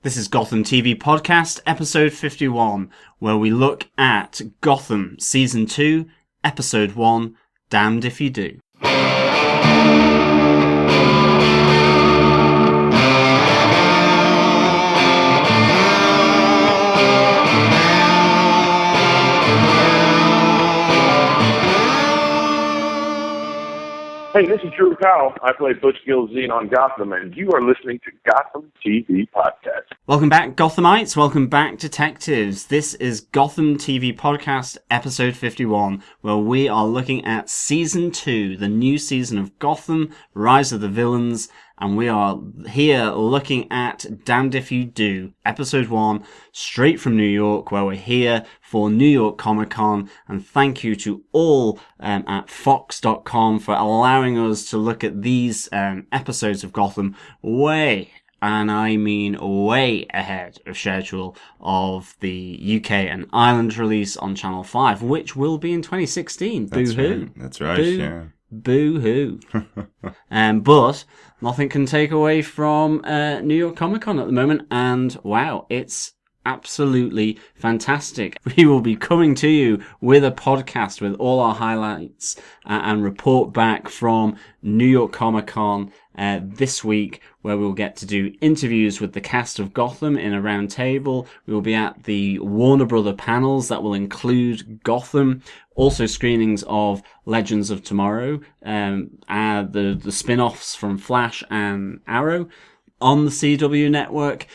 This is Gotham TV Podcast, episode 51, where we look at Gotham Season 2, Episode 1, Damned If You Do. Hey, this is Drew Powell. I play Butch Gilzine on Gotham, and you are listening to Gotham TV Podcast. Welcome back, Gothamites. Welcome back, detectives. This is Gotham TV Podcast, episode 51, where we are looking at Season 2, the new season of Gotham, Rise of the Villains, and we are here looking at Damned If You Do, episode 1, straight from New York, where we're here for New York Comic Con. And thank you to all at Fox.com for allowing us to look at these episodes of Gotham way, and I mean way ahead of schedule of the UK and Ireland release on Channel 5, which will be in 2016. Boo-hoo. That's right, yeah. Boo-hoo. But nothing can take away from New York Comic Con at the moment, and wow, it's absolutely fantastic. We will be coming to you with a podcast with all our highlights and report back from New York Comic Con this week, where we'll get to do interviews with the cast of Gotham in a round table. We will be at the Warner Brother panels that will include Gotham, also screenings of Legends of Tomorrow, the spin-offs from Flash and Arrow on the CW network,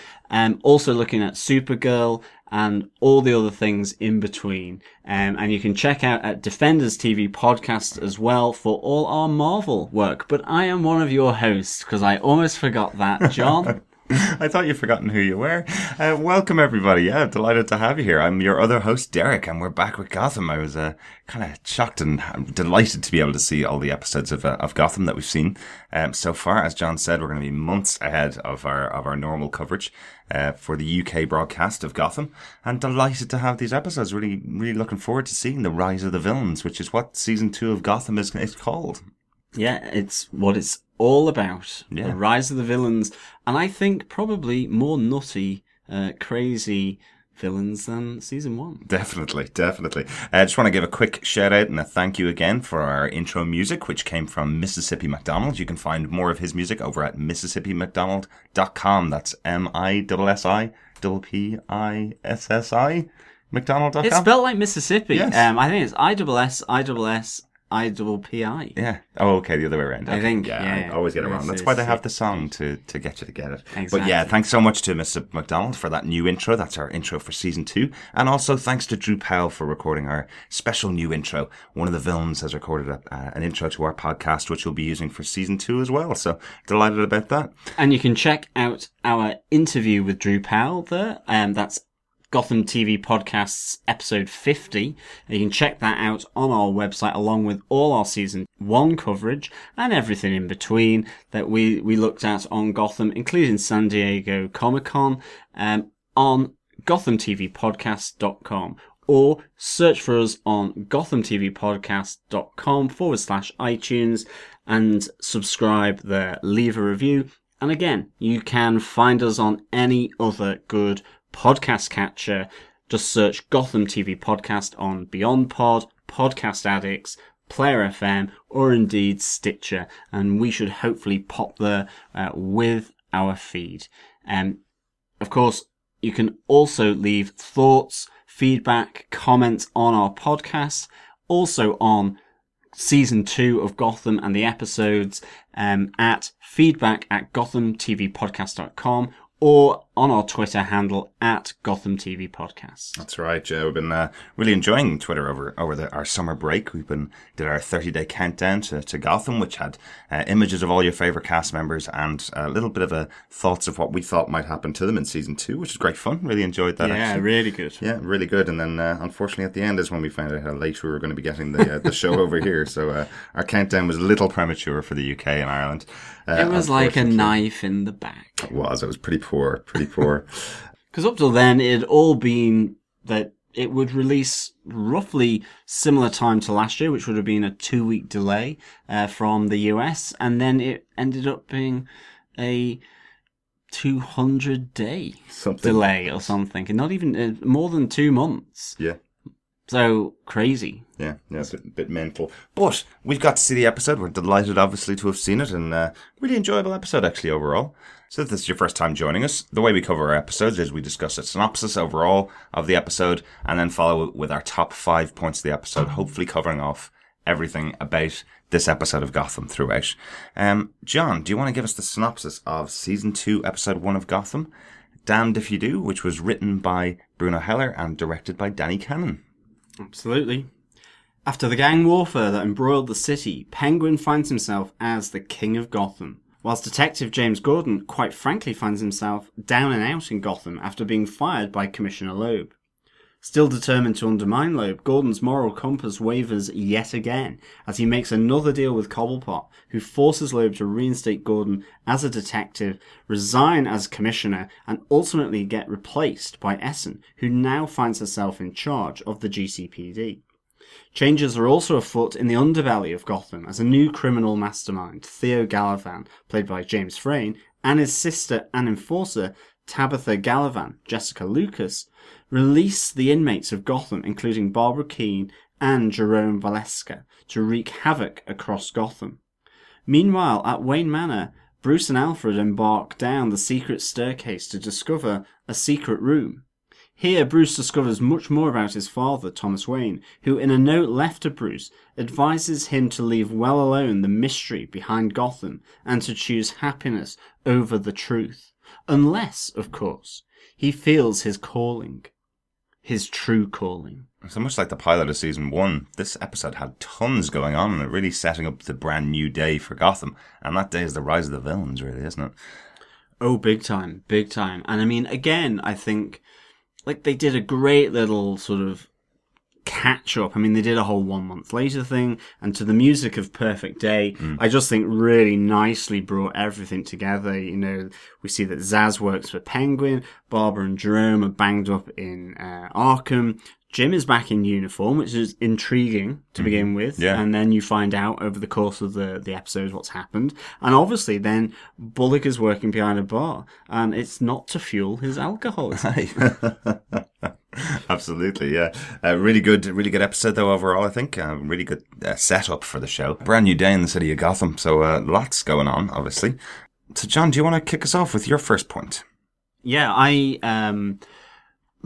also looking at Supergirl and all the other things in between. And you can check out at Defenders TV Podcast as well for all our Marvel work. But I am one of your hosts, because I almost forgot that, John. I thought you'd forgotten who you were. Welcome, everybody. Yeah, delighted to have you here. I'm your other host, Derek, and we're back with Gotham. I was kind of shocked and delighted to be able to see all the episodes of Gotham that we've seen so far. As John said, we're going to be months ahead of our normal coverage for the UK broadcast of Gotham, and delighted to have these episodes. Really, really looking forward to seeing the Rise of the Villains, which is what Season 2 of Gotham is called. Yeah, it's what it's all about. Yeah. The Rise of the Villains. And I think probably more nutty, crazy villains than Season 1. Definitely. I just want to give a quick shout out and a thank you again for our intro music, which came from Mississippi McDonald. You can find more of his music over at MississippiMcDonald.com. That's MISSIPPISSI McDonald.com. It's spelled like Mississippi. Yes. I think it's ISSIPPI. Yeah. Oh, okay. The other way around. I think. Yeah. I always get it wrong. That's why they have the song to get you to get it. Exactly. But yeah, thanks so much to Mr. McDonald for that new intro. That's our intro for Season 2. And also thanks to Drew Powell for recording our special new intro. One of the villains has recorded an intro to our podcast, which we'll be using for Season 2 as well. So delighted about that. And you can check out our interview with Drew Powell there. That's Gotham TV Podcasts episode 50. You can check that out on our website, along with all our Season 1 coverage and everything in between that we looked at on Gotham, including San Diego Comic Con, on GothamTVPodcast.com. Or search for us on GothamTVPodcast.com/iTunes and subscribe there. Leave a review. And again, you can find us on any other good podcast catcher. Just search Gotham TV Podcast on Beyond Pod, Podcast Addicts, Player FM, or indeed Stitcher, and we should hopefully pop there with our feed. Of course, you can also leave thoughts, feedback, comments on our podcast, also on Season 2 of Gotham and the episodes at feedback@GothamTVPodcast.com, or on our Twitter handle at Gotham TV Podcasts. That's right, Joe. We've been really enjoying Twitter over our summer break. Did our 30-day countdown to Gotham, which had images of all your favourite cast members and a little bit of thoughts of what we thought might happen to them in Season 2, which is great fun. Really enjoyed that, actually. Really good. Yeah, really good. And then, unfortunately, at the end is when we found out how late we were going to be getting the show over here. So our countdown was a little premature for the UK and Ireland. It was like a knife in the back. It was pretty poor. Because up till then, it had all been that it would release roughly similar time to last year, which would have been a 2-week delay from the US, and then it ended up being a 200-day Something delay or something, and not even more than 2 months. Yeah. So crazy. Yeah, it's a bit mental. But we've got to see the episode. We're delighted, obviously, to have seen it, and really enjoyable episode, actually, overall. So if this is your first time joining us, the way we cover our episodes is we discuss a synopsis overall of the episode, and then follow it with our top 5 points of the episode, hopefully covering off everything about this episode of Gotham throughout. John, do you want to give us the synopsis of Season 2, Episode 1 of Gotham, Damned If You Do, which was written by Bruno Heller and directed by Danny Cannon? Absolutely. After the gang warfare that embroiled the city, Penguin finds himself as the King of Gotham, whilst Detective James Gordon quite frankly finds himself down and out in Gotham after being fired by Commissioner Loeb. Still determined to undermine Loeb, Gordon's moral compass wavers yet again as he makes another deal with Cobblepot, who forces Loeb to reinstate Gordon as a detective, resign as commissioner, and ultimately get replaced by Essen, who now finds herself in charge of the GCPD. Changes are also afoot in the underbelly of Gotham as a new criminal mastermind, Theo Gallivan, played by James Frain, and his sister and enforcer, Tabitha Gallivan, Jessica Lucas, release the inmates of Gotham, including Barbara Keene and Jerome Valeska, to wreak havoc across Gotham. Meanwhile, at Wayne Manor, Bruce and Alfred embark down the secret staircase to discover a secret room. Here, Bruce discovers much more about his father, Thomas Wayne, who, in a note left to Bruce, advises him to leave well alone the mystery behind Gotham and to choose happiness over the truth. Unless, of course, he feels his calling. His true calling. So much like the pilot of Season 1, this episode had tons going on, and it really setting up the brand new day for Gotham. And that day is the rise of the villains, really, isn't it? Oh, big time, big time. And I mean, again, I think they did a great little sort of catch up. I mean, they did a whole 1 month later thing, and to the music of Perfect Day, I just think really nicely brought everything together. You know, we see that Zaz works for Penguin, Barbara and Jerome are banged up in Arkham. Jim is back in uniform, which is intriguing to begin with. Yeah. And then you find out over the course of the episodes what's happened. And obviously then Bullock is working behind a bar, and it's not to fuel his alcoholism. Absolutely, yeah. Really good episode though overall, I think. Really good setup for the show. Brand new day in the city of Gotham, so lots going on, obviously. So John, do you want to kick us off with your first point? Yeah, I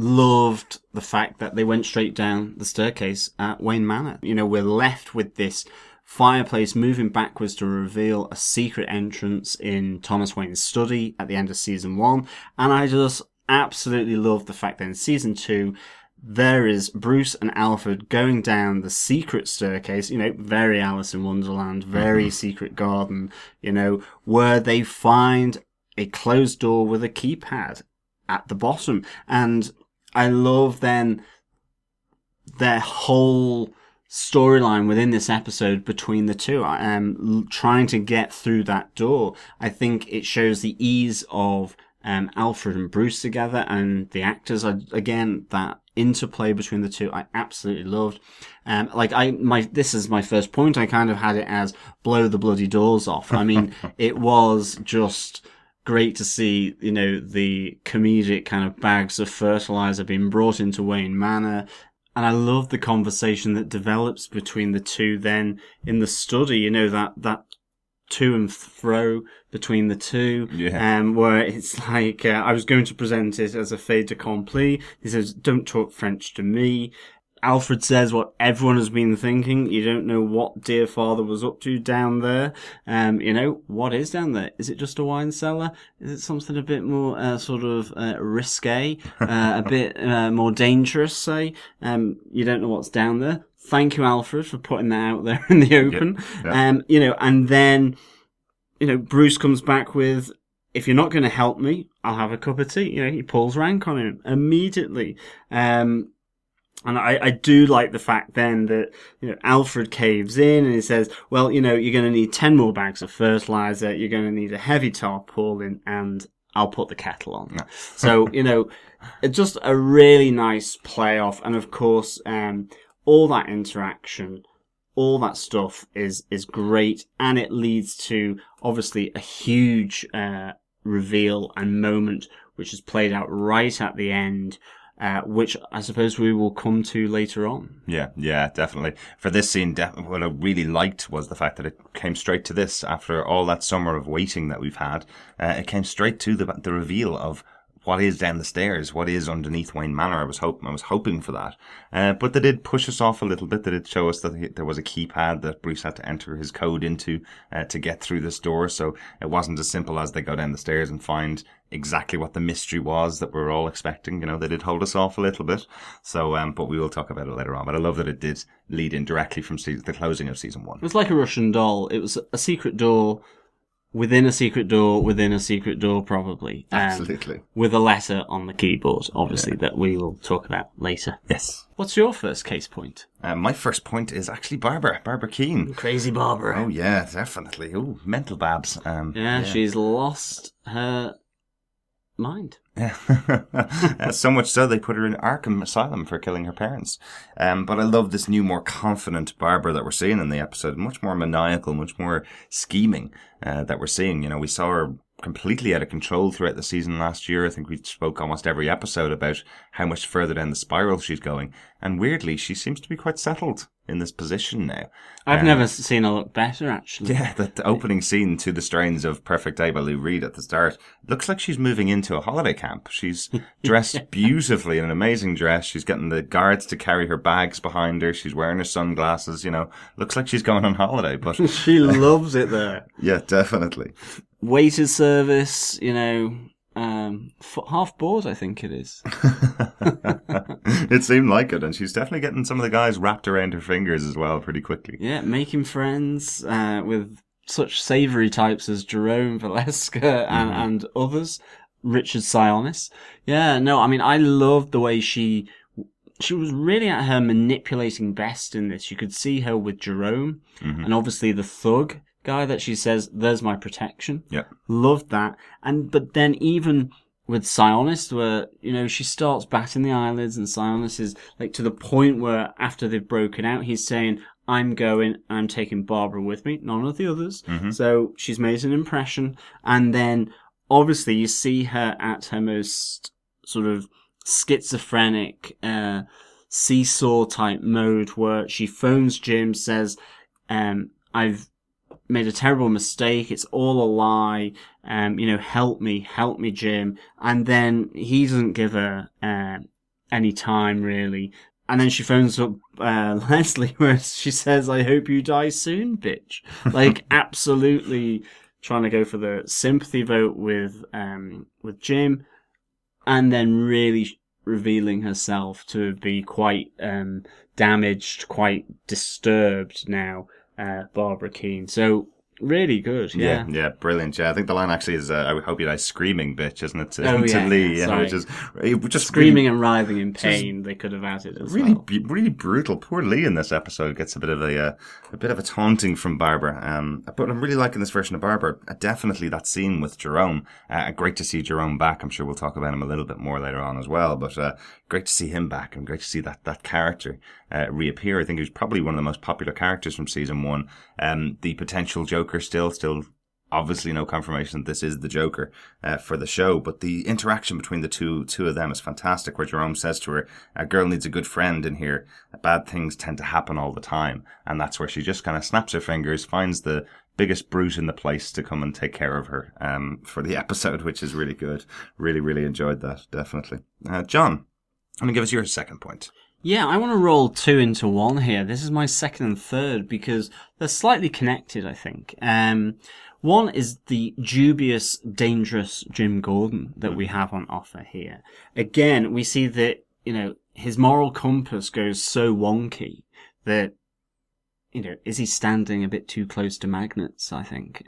loved the fact that they went straight down the staircase at Wayne Manor. You know, we're left with this fireplace moving backwards to reveal a secret entrance in Thomas Wayne's study at the end of Season 1. And I just absolutely love the fact that in Season 2, there is Bruce and Alfred going down the secret staircase, you know, very Alice in Wonderland, very secret garden, you know, where they find a closed door with a keypad at the bottom. And I love then their whole storyline within this episode between the two. Trying to get through that door. I think it shows the ease of Alfred and Bruce together, and the actors are, again, that interplay between the two I absolutely loved. This is my first point. I kind of had it as blow the bloody doors off. I mean, it was just great to see, you know, the comedic kind of bags of fertilizer being brought into Wayne Manor. And I love the conversation that develops between the two then in the study, you know, that to and fro between the two, where it's like, I was going to present it as a fait accompli. He says, don't talk French to me. Alfred says what everyone has been thinking. You don't know what dear father was up to down there. You know, what is down there? Is it just a wine cellar? Is it something a bit more risque, a bit more dangerous, say? You don't know what's down there. Thank you, Alfred, for putting that out there in the open. Yep. You know, and then, you know, Bruce comes back with, if you're not going to help me, I'll have a cup of tea. You know, he pulls rank on him immediately. And I do like the fact then that, you know, Alfred caves in and he says, well, you know, you're going to need 10 more bags of fertilizer, you're going to need a heavy tarpaulin, and I'll put the kettle on. So, you know, it's just a really nice play off. And of course, all that interaction, all that stuff is great. And it leads to, obviously, a huge reveal and moment, which is played out right at the end, which I suppose we will come to later on. Yeah, definitely. For this scene, what I really liked was the fact that it came straight to this after all that summer of waiting that we've had. It came straight to the reveal of what is down the stairs, what is underneath Wayne Manor. I was hoping for that. But they did push us off a little bit. They did show us that there was a keypad that Bruce had to enter his code into to get through this door. So it wasn't as simple as they go down the stairs and find exactly what the mystery was that we're all expecting. They did hold us off a little bit. So, but we will talk about it later on. But I love that it did lead in directly from the closing of season 1. It was like a Russian doll. It was a secret door within a secret door within a secret door, probably. Absolutely. With a letter on the keyboard, obviously, that we will talk about later. Yes. What's your first case point? My first point is actually Barbara Keane. Crazy Barbara. Oh, yeah, definitely. Oh, mental babs. Yeah, she's lost her mind. Yeah. So much so they put her in Arkham Asylum for killing her parents. But I love this new, more confident Barbara that we're seeing in the episode. Much more maniacal, much more scheming that we're seeing. We saw her completely out of control throughout the season last year. I think we spoke almost every episode about how much further down the spiral she's going. And weirdly, she seems to be quite settled in this position now. I've never seen her look better, actually. Yeah, the opening scene to the strains of Perfect Day by Lou Reed at the start looks like she's moving into a holiday camp. She's dressed beautifully in an amazing dress. She's getting the guards to carry her bags behind her. She's wearing her sunglasses, looks like she's going on holiday. But she loves it there. Yeah, definitely. Waiter service, half board, I think it is. It seemed like it, and she's definitely getting some of the guys wrapped around her fingers as well pretty quickly. Yeah, making friends with such savoury types as Jerome Valeska and others. Richard Sionis. Yeah, no, I mean, I loved the way she was really at her manipulating best in this. You could see her with Jerome, and obviously the thug guy that she says, "There's my protection." Yeah. Loved that. But then even with Sionis, where, she starts batting the eyelids, and Sionis is like to the point where after they've broken out, he's saying, "I'm taking Barbara with me, none of the others." So she's made an impression. And then obviously you see her at her most sort of schizophrenic, seesaw type mode where she phones Jim, says, "I've made a terrible mistake. It's all a lie. Help me, Jim." And then he doesn't give her any time really. And then she phones up Leslie, where she says, "I hope you die soon, bitch." Like absolutely trying to go for the sympathy vote with Jim, and then really revealing herself to be quite damaged, quite disturbed now. Barbara Keane. So really good, yeah. Yeah, brilliant. Yeah, I think the line actually is, "I hope you die screaming, bitch," isn't it? To Lee, which is just screaming and writhing in pain. They could have added as really, well. Really brutal. Poor Lee in this episode gets a bit of a taunting from Barbara. But I'm really liking this version of Barbara. Definitely that scene with Jerome. Great to see Jerome back. I'm sure we'll talk about him a little bit more later on as well. But great to see him back, and great to see that character reappear. I think he was probably one of the most popular characters from season 1. The potential Joker still obviously no confirmation that this is the Joker for the show, but the interaction between the two of them is fantastic, where Jerome says to her, "A girl needs a good friend in here. Bad things tend to happen all the time." And that's where she just kind of snaps her fingers, finds the biggest brute in the place to come and take care of her for the episode, which is really good. Really, really enjoyed that, definitely. John, I'm going to give us your second point. Yeah, I want to roll 2 into 1 here. This is my second and third because they're slightly connected, I think. One is the dubious, dangerous Jim Gordon that we have on offer here. Again, we see that, his moral compass goes so wonky that, is he standing a bit too close to magnets, I think.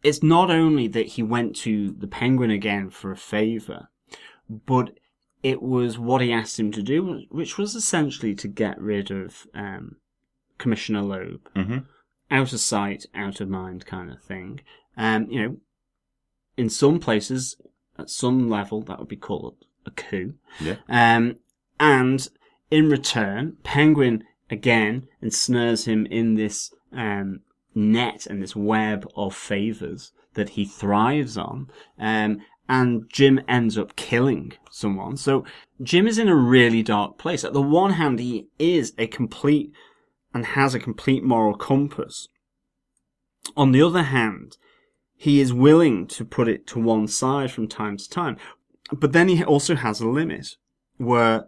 It's not only that he went to the Penguin again for a favour, but it was what he asked him to do, which was essentially to get rid of Commissioner Loeb. Out of sight, out of mind kind of thing. In some places, at some level, that would be called a coup. Yeah. And in return, Penguin again ensnares him in this net and this web of favors that he thrives on. And Jim ends up killing someone. So Jim is in a really dark place. At the one hand, he is a complete and has a complete moral compass. On the other hand, he is willing to put it to one side from time to time. But then he also has a limit where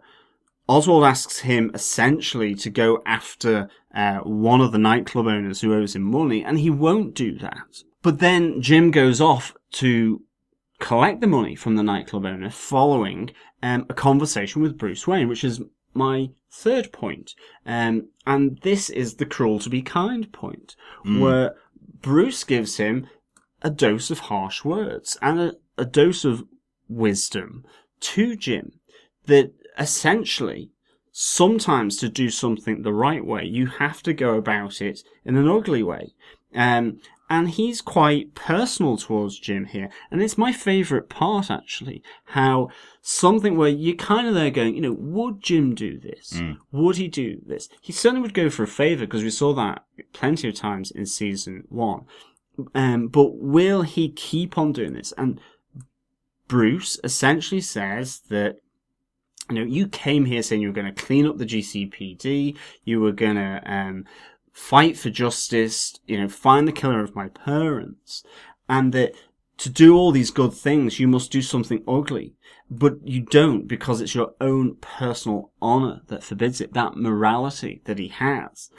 Oswald asks him essentially to go after one of the nightclub owners who owes him money, and he won't do that. But then Jim goes off to collect the money from the nightclub owner following a conversation with Bruce Wayne, which is my third point. And this is the cruel to be kind point, where Bruce gives him a dose of harsh words and a dose of wisdom to Jim that essentially sometimes to do something the right way, you have to go about it in an ugly way. And he's quite personal towards Jim here. And it's my favourite part, actually, how something where you're kind of there going, would Jim do this? Would he do this? He certainly would go for a favour, because we saw that plenty of times in season 1. But will he keep on doing this? And Bruce essentially says that, you came here saying you were going to clean up the GCPD, you were going to fight for justice, find the killer of my parents, and that to do all these good things, you must do something ugly. But you don't, because it's your own personal honour that forbids it, that morality that he has.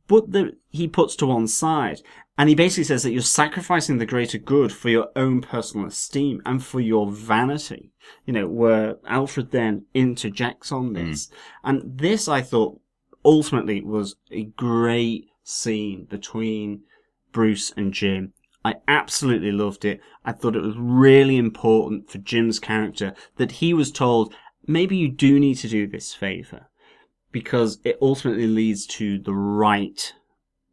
But that he puts to one side. And he basically says that you're sacrificing the greater good for your own personal esteem and for your vanity. Where Alfred then interjects on this. And this, I thought, ultimately was a great scene between Bruce and Jim. I absolutely loved it. I thought it was really important for Jim's character that he was told, maybe you do need to do this favour, because it ultimately leads to the right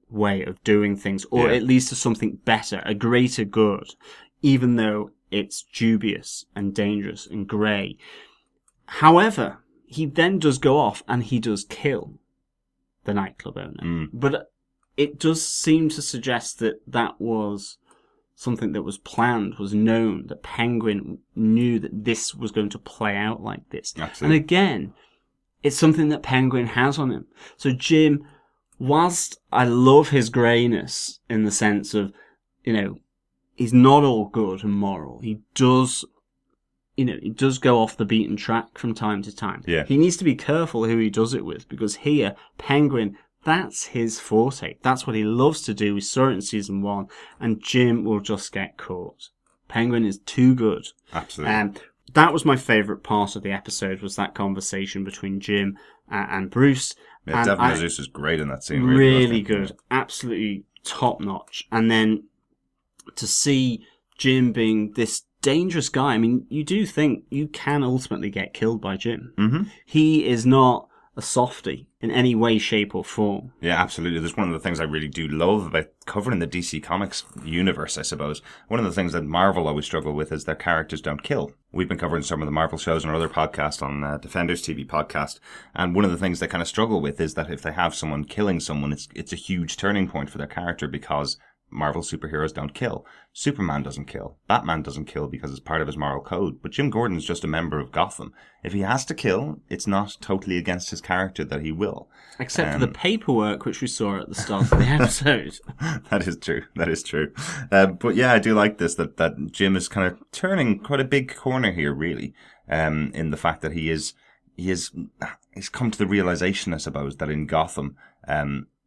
way of doing things, or it leads to something better, a greater good, even though it's dubious and dangerous and grey. However, he then does go off and he does kill the nightclub owner. But it does seem to suggest that that was something that was planned, was known, that Penguin knew that this was going to play out like this. Absolutely. And again, it's something that Penguin has on him. So Jim, whilst I love his greyness in the sense of, he's not all good and moral. He does go off the beaten track from time to time. Yeah. He needs to be careful who he does it with, because here, Penguin, that's his forte. That's what he loves to do. We saw it in season 1, and Jim will just get caught. Penguin is too good. Absolutely. That was my favourite part of the episode, was that conversation between Jim and Bruce. Yeah, Devin Jesus is great in that scene. Really good. Absolutely top notch. And then to see Jim being this dangerous guy, I mean, you do think you can ultimately get killed by Jim. Mm-hmm. He is not a softie in any way, shape or form. Yeah, absolutely. There's one of the things I really do love about covering the DC Comics universe, I suppose. One of the things that Marvel always struggle with is their characters don't kill. We've been covering some of the Marvel shows on our other podcast, on Defenders TV podcast, and one of the things they kind of struggle with is that if they have someone killing someone, it's a huge turning point for their character, because Marvel superheroes don't kill. Superman doesn't kill. Batman doesn't kill because it's part of his moral code. But Jim Gordon's just a member of Gotham. If he has to kill, it's not totally against his character that he will. Except for the paperwork, which we saw at the start of the episode. That is true. That is true. But yeah, I do like this, that Jim is kind of turning quite a big corner here, really, in the fact that he's come to the realization, I suppose, that in Gotham,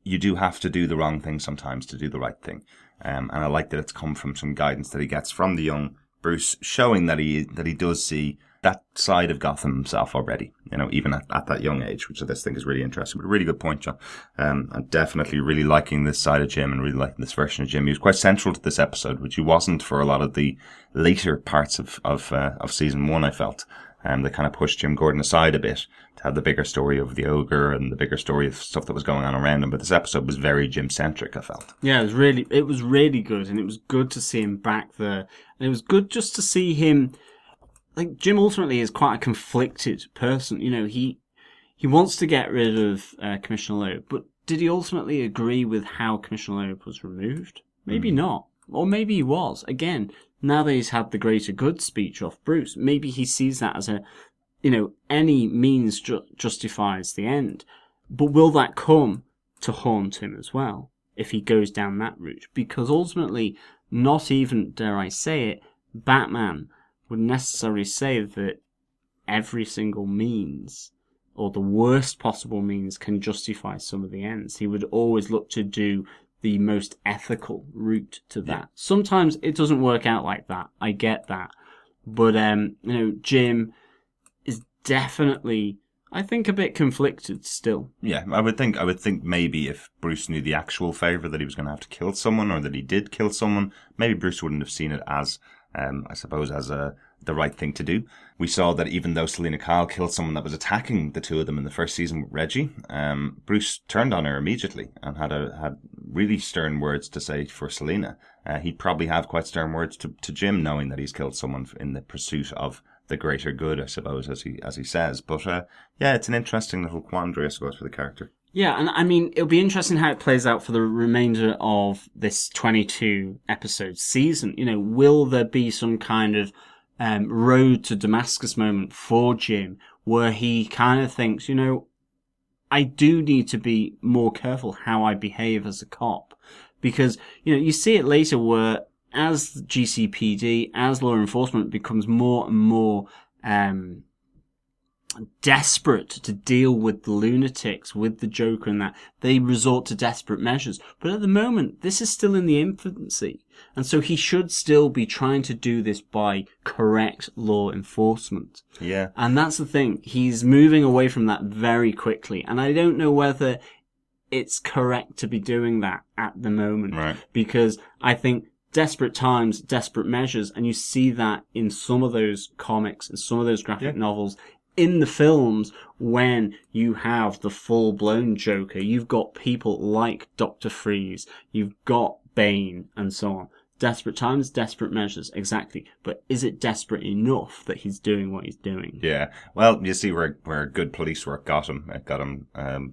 you do have to do the wrong thing sometimes to do the right thing. And I like that it's come from some guidance that he gets from the young Bruce, showing that he does see that side of Gotham himself already, even at that young age, which I just think is really interesting. But a really good point, John. I'm definitely really liking this side of Jim and really liking this version of Jim. He was quite central to this episode, which he wasn't for a lot of the later parts of season 1, I felt. They kind of pushed Jim Gordon aside a bit to have the bigger story of the ogre and the bigger story of stuff that was going on around him. But this episode was very Jim-centric, I felt. Yeah, it was really good, and it was good to see him back there. And it was good just to see him. Like, Jim ultimately is quite a conflicted person. He wants to get rid of Commissioner Loeb, but did he ultimately agree with how Commissioner Loeb was removed? Maybe not. Or maybe he was. Again, now that he's had the greater good speech off Bruce, maybe he sees that as any means justifies the end. But will that come to haunt him as well, if he goes down that route? Because ultimately, not even, dare I say it, Batman would necessarily say that every single means, or the worst possible means, can justify some of the ends. He would always look to do the most ethical route to that. Yeah. Sometimes it doesn't work out like that. I get that. But, Jim is definitely, I think, a bit conflicted still. Yeah, I would think maybe if Bruce knew the actual favour that he was going to have to kill someone, or that he did kill someone, maybe Bruce wouldn't have seen it as, I suppose, as the right thing to do. We saw that even though Selina Kyle killed someone that was attacking the two of them in the first season with Reggie, Bruce turned on her immediately and had really stern words to say for Selina. He'd probably have quite stern words to Jim, knowing that he's killed someone in the pursuit of the greater good, I suppose, as he says. But it's an interesting little quandary, I suppose, for the character. Yeah, and I mean, it'll be interesting how it plays out for the remainder of this 22 episode season. Will there be some kind of road to Damascus moment for Jim, where he kind of thinks, I do need to be more careful how I behave as a cop? Because, you see it later where as GCPD, as law enforcement becomes more and more desperate to deal with the lunatics, with the Joker and that, they resort to desperate measures. But at the moment, this is still in the infancy. And so he should still be trying to do this by correct law enforcement. Yeah. And that's the thing. He's moving away from that very quickly. And I don't know whether it's correct to be doing that at the moment. Right. Because I think desperate times, desperate measures, and you see that in some of those comics and some of those graphic novels. In the films, when you have the full-blown Joker, you've got people like Dr. Freeze, you've got Bane, and so on. Desperate times, desperate measures, exactly. But is it desperate enough that he's doing what he's doing? Yeah. Well, you see where good police work got him. It got him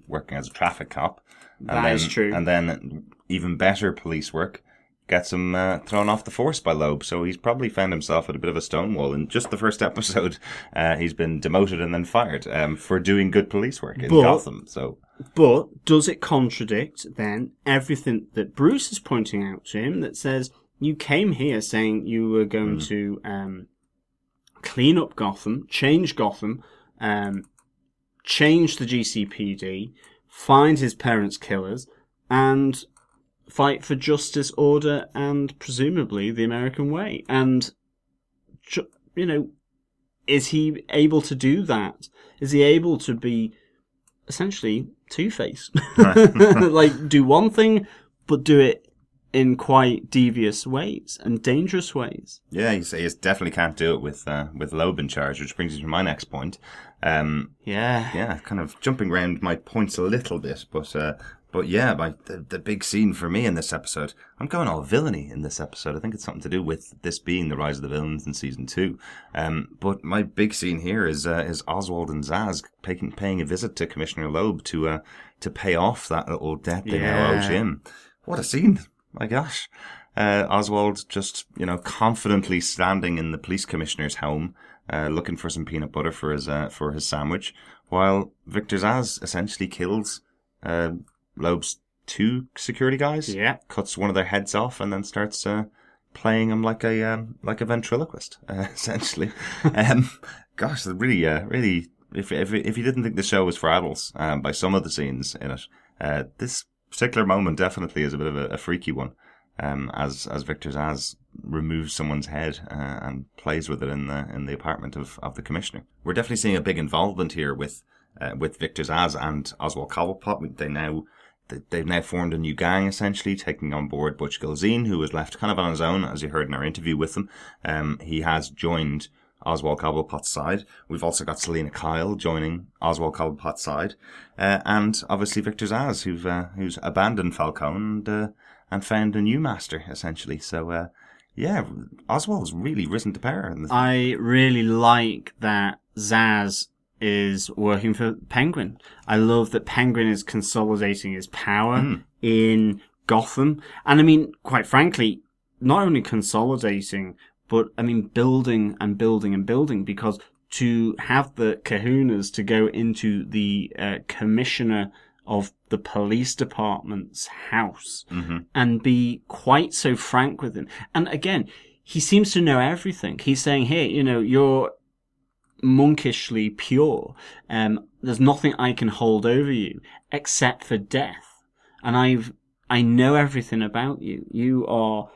working as a traffic cop. That is true. And then even better police work gets him thrown off the force by Loeb. So he's probably found himself at a bit of a stonewall. In just the first episode, he's been demoted and then fired for doing good police work in Gotham. But does it contradict then everything that Bruce is pointing out to him that says, you came here saying you were going to clean up Gotham, change Gotham, change the GCPD, find his parents' killers, and fight for justice, order, and presumably the American way. And, is he able to do that? Is he able to be essentially Two-Face? Like, do one thing, but do it in quite devious ways and dangerous ways. Yeah, he definitely can't do it with Loeb in charge, which brings me to my next point. Yeah, kind of jumping around my points a little bit, but yeah, the big scene for me in this episode, I'm going all villainy in this episode. I think it's something to do with this being the rise of the villains in season 2. But my big scene here is Oswald and Zsasz paying a visit to Commissioner Loeb to pay off that little debt they now owe Jim. What a scene! My gosh. Oswald just, confidently standing in the police commissioner's home, looking for some peanut butter for his sandwich, while Victor Zsasz essentially kills Loeb's 2 security guys. Yeah. Cuts one of their heads off and then starts playing him like a ventriloquist, essentially. Gosh, really. If you didn't think the show was for adults, by some of the scenes in it, this particular moment definitely is a bit of a freaky one. As Victor Zsasz removes someone's head and plays with it in the apartment of the commissioner. We're definitely seeing a big involvement here with Victor Zsasz and Oswald Cobblepot. They've now formed a new gang, essentially, taking on board Butch Gilzean, who was left kind of on his own, as you heard in our interview with him. He has joined Oswald Cobblepot's side. We've also got Selina Kyle joining Oswald Cobblepot's side. And obviously Victor Zsasz, who's abandoned Falcone and found a new master, essentially. So, Oswald's really risen to power. I really like that Zsasz is working for Penguin. I love that Penguin is consolidating his power in Gotham. And I mean, quite frankly, not only consolidating, but I mean, building and building and building, because to have the kahunas to go into the commissioner of the police department's house and be quite so frank with him. And again, he seems to know everything. He's saying, hey, you're monkishly pure. There's nothing I can hold over you except for death. And I know everything about you. You are,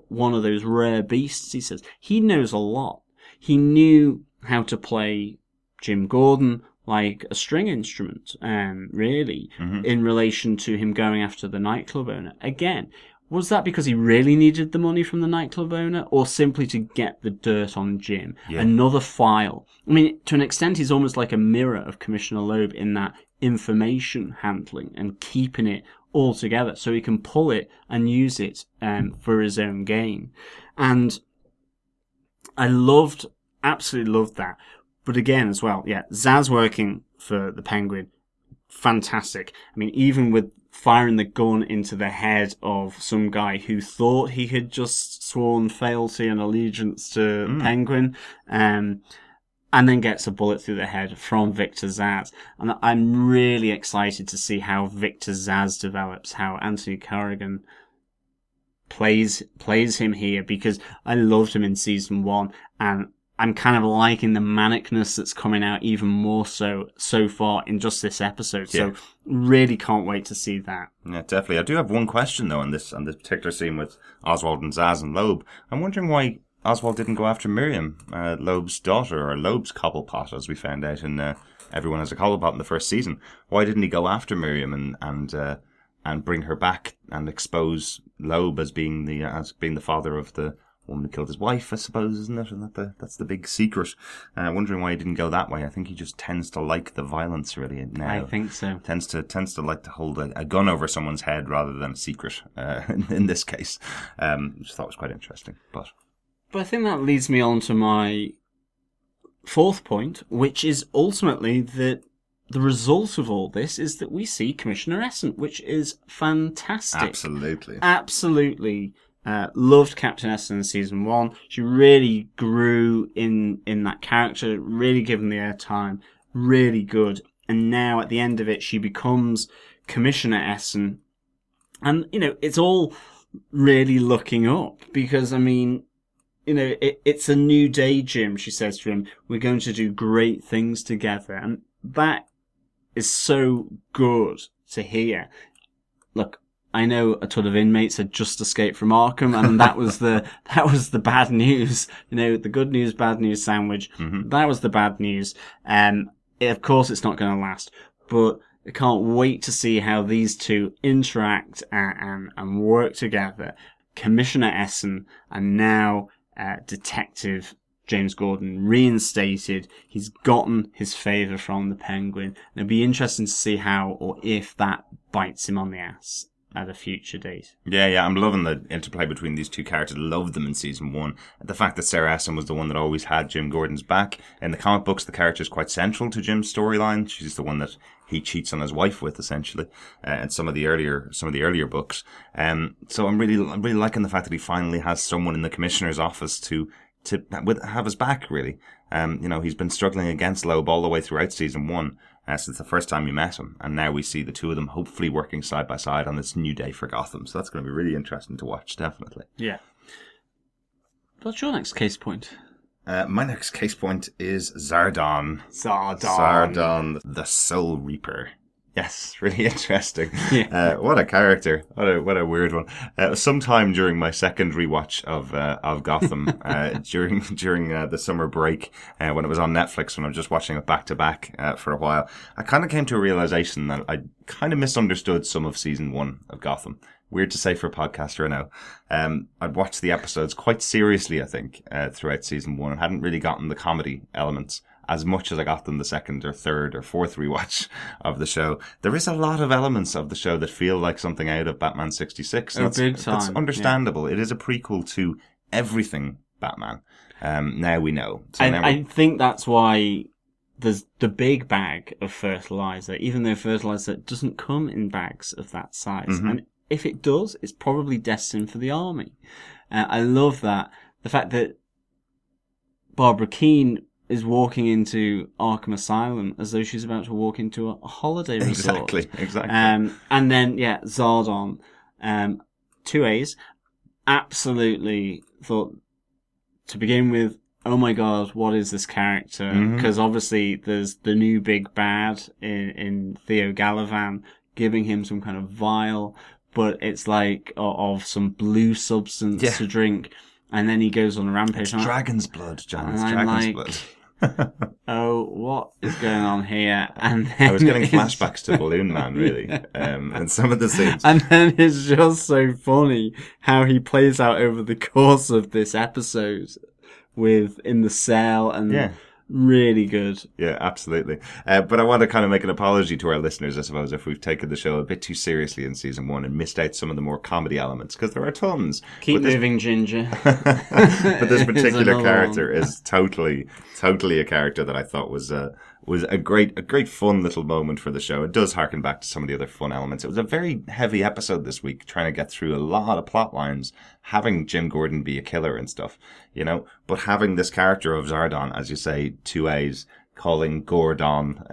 one of those rare beasts, he says. He knows a lot. He knew how to play Jim Gordon like a string instrument, really, in relation to him going after the nightclub owner. Again, was that because he really needed the money from the nightclub owner, or simply to get the dirt on Jim? Yeah. Another file. I mean, to an extent, he's almost like a mirror of Commissioner Loeb in that information handling and keeping it all together so he can pull it and use it for his own gain. And I absolutely loved that. But again, as well, Zaz working for the Penguin, fantastic. I mean, even with firing the gun into the head of some guy who thought he had just sworn fealty and allegiance to Penguin, and then gets a bullet through the head from Victor Zsasz. And I'm really excited to see how Victor Zsasz develops, how Anthony Carrigan plays him here, because I loved him in season 1, and I'm kind of liking the manicness that's coming out even more so far in just this episode. Yeah. So really can't wait to see that. Yeah, definitely. I do have one question though on this particular scene with Oswald and Zaz and Loeb. I'm wondering why Oswald didn't go after Miriam, Loeb's daughter, or Loeb's cobblepot, as we found out in Everyone Has a Cobblepot in the first season. Why didn't he go after Miriam and bring her back and expose Loeb as being the father of the woman who killed his wife, I suppose, isn't it? And that's the big secret. Wondering why he didn't go that way. I think he just tends to like the violence, really, now. I think so. Tends to like to hold a gun over someone's head rather than a secret, in this case. Which I thought was quite interesting. But I think that leads me on to my fourth point, which is ultimately that the result of all this is that we see Commissioner Essen, which is fantastic. Absolutely. Loved Captain Essen in season 1. She really grew in that character, really given the airtime, really good. And now at the end of it, she becomes Commissioner Essen. And, it's all really looking up, because, I mean, it's a new day, Jim, she says to him. We're going to do great things together. And that is so good to hear. Look, I know a ton of inmates had just escaped from Arkham, and that was the bad news. The good news, bad news sandwich. That was the bad news. Of course, it's not going to last, but I can't wait to see how these two interact and work together. Commissioner Essen and now Detective James Gordon reinstated. He's gotten his favour from the Penguin. And it'll be interesting to see how or if that bites him on the ass at a future date. Yeah, I'm loving the interplay between these two characters. Loved them in season 1. The fact that Sarah Essen was the one that always had Jim Gordon's back. In the comic books, the character is quite central to Jim's storyline. She's the one that he cheats on his wife with, essentially, in some of the earlier books. So I'm really liking the fact that he finally has someone in the commissioner's office to have his back, really. He's been struggling against Loeb all the way throughout season 1. Since the first time we met him, and now we see the two of them hopefully working side by side on this new day for Gotham. So that's going to be really interesting to watch, definitely. Yeah. What's your next case point? My next case point is Zardon. Zardon, the Soul Reaper. Yes, really interesting. Yeah. What a character. What a weird one. Sometime during my second rewatch of Gotham, during the summer break, when it was on Netflix, when I was just watching it back to back for a while, I kind of came to a realization that I kind of misunderstood some of season 1 of Gotham. Weird to say for a podcaster, I know. I'd watched the episodes quite seriously, I think, throughout season 1, and hadn't really gotten the comedy elements as much as I got them the second or third or fourth rewatch of the show. There is a lot of elements of the show that feel like something out of Batman 66. Big time. That's understandable. Yeah. It is a prequel to everything Batman. Now we know. So I think that's why there's the big bag of fertilizer, even though fertilizer doesn't come in bags of that size. And if it does, it's probably destined for the army. I love that. The fact that Barbara Keane is walking into Arkham Asylum as though she's about to walk into a holiday resort. Exactly. And then, Zardon, 2 A's. Absolutely thought, to begin with, oh my god, what is this character? Because obviously there's the new big bad in Theo Galavan, giving him some kind of vial, but it's like of some blue substance to drink. And then he goes on a rampage. It's dragon's blood, John. It's and dragon's blood. Oh, what is going on here? And then I was getting flashbacks to Balloon Man, really, and some of the scenes. And then it's just so funny how he plays out over the course of this episode with in the cell and really good. Yeah, absolutely. But I want to kind of make an apology to our listeners, I suppose, if we've taken the show a bit too seriously in season 1 and missed out some of the more comedy elements, because there are tons. Keep moving, Ginger. But this particular character is totally a character that I thought was a great fun little moment for the show. It does harken back to some of the other fun elements. It was a very heavy episode this week, trying to get through a lot of plot lines, having Jim Gordon be a killer and stuff, you know, but having this character of Zardon, as you say, 2 A's, calling Gordon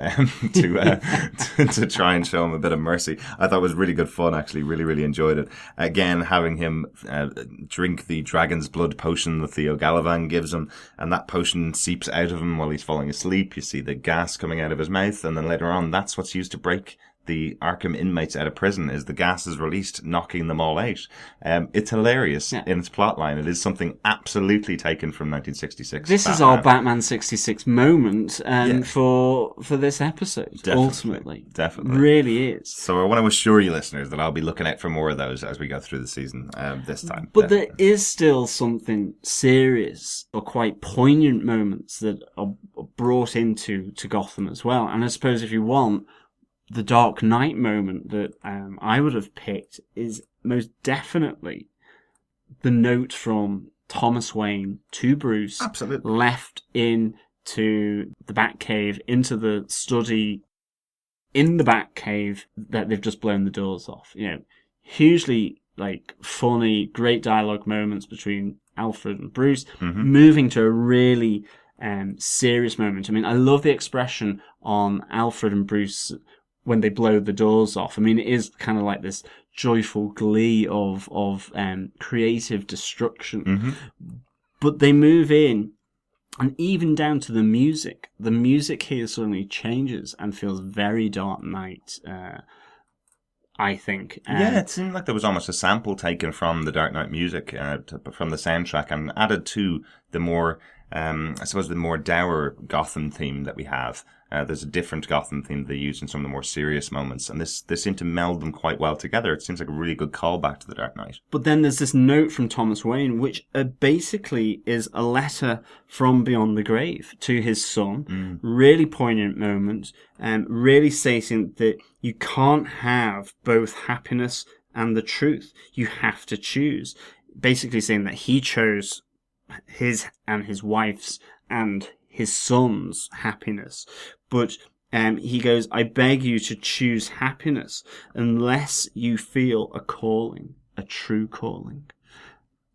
to try and show him a bit of mercy. I thought it was really good fun, actually. Really enjoyed it. Again, having him drink the dragon's blood potion that Theo Galavan gives him, and that potion seeps out of him while he's falling asleep. You see the gas coming out of his mouth, and then later on, that's what's used to break the Arkham inmates out of prison, is the gas is released, knocking them all out. It's hilarious in its plotline. It is something absolutely taken from 1966. This is our Batman 66 moment for this episode, ultimately. Definitely. Really is. So I want to assure you, listeners, that I'll be looking out for more of those as we go through the season this time. But there is still something serious or quite poignant moments that are brought into Gotham as well. And I suppose if you want, the Dark Knight moment that I would have picked is most definitely the note from Thomas Wayne to Bruce, left into the Batcave, into the study in the Batcave that they've just blown the doors off. You know, hugely funny, great dialogue moments between Alfred and Bruce, moving to a really serious moment. I mean, I love the expression on Alfred and Bruce when they blow the doors off. I mean, it is kind of like this joyful glee of creative destruction. But they move in, and even down to the music here suddenly changes and feels very Dark Knight, I think. It seemed like there was almost a sample taken from the Dark Knight music, from the soundtrack, and added to the more, I suppose, the more dour Gotham theme that we have. There's a different Gotham theme they use in some of the more serious moments, and this seemed to meld them quite well together. It seems like a really good callback to the Dark Knight. But then there's this note from Thomas Wayne, which basically is a letter from beyond the grave to his son. Really poignant moment, really stating that you can't have both happiness and the truth. You have to choose. Basically saying that he chose his and his wife's and his son's happiness. But he goes, I beg you to choose happiness unless you feel a calling, a true calling.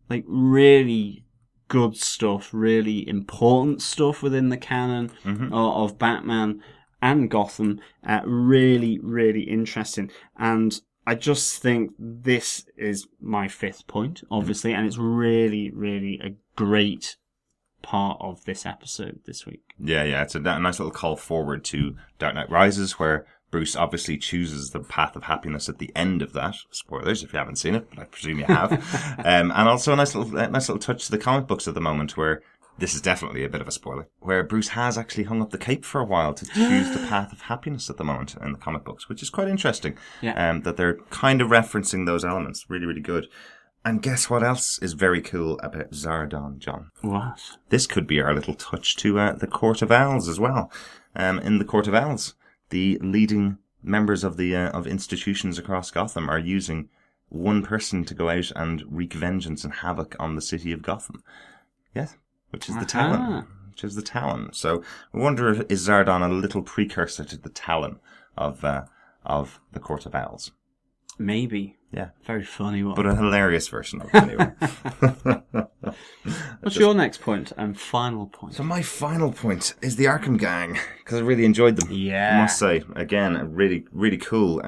Like, really good stuff, really important stuff within the canon of Batman and Gotham. Really interesting. And I just think this is my 5th point, obviously, and it's really a great part of this episode this week. Yeah, it's a nice little call forward to Dark Knight Rises, where Bruce obviously chooses the path of happiness at the end of that. Spoilers if you haven't seen it, but I presume you have. And also a nice little touch to the comic books at the moment, where this is definitely a bit of a spoiler, where Bruce has actually hung up the cape for a while to choose the path of happiness at the moment in the comic books, which is quite interesting. That they're kind of referencing those elements. Really good. And guess what else is very cool about Zardon, John? What? This could be our little touch to the Court of Owls as well. In the Court of Owls, the leading members of the of institutions across Gotham are using one person to go out and wreak vengeance and havoc on the city of Gotham. Yes, which is the Talon. which is the Talon. So we wonder if is Zardon a little precursor to the Talon of the Court of Owls. Maybe. Yeah. Very funny one. But a hilarious version of it anyway. What's your next point and final point? So my final point is the Arkham Gang, because I really enjoyed them. Yeah. I must say, again, really, really cool.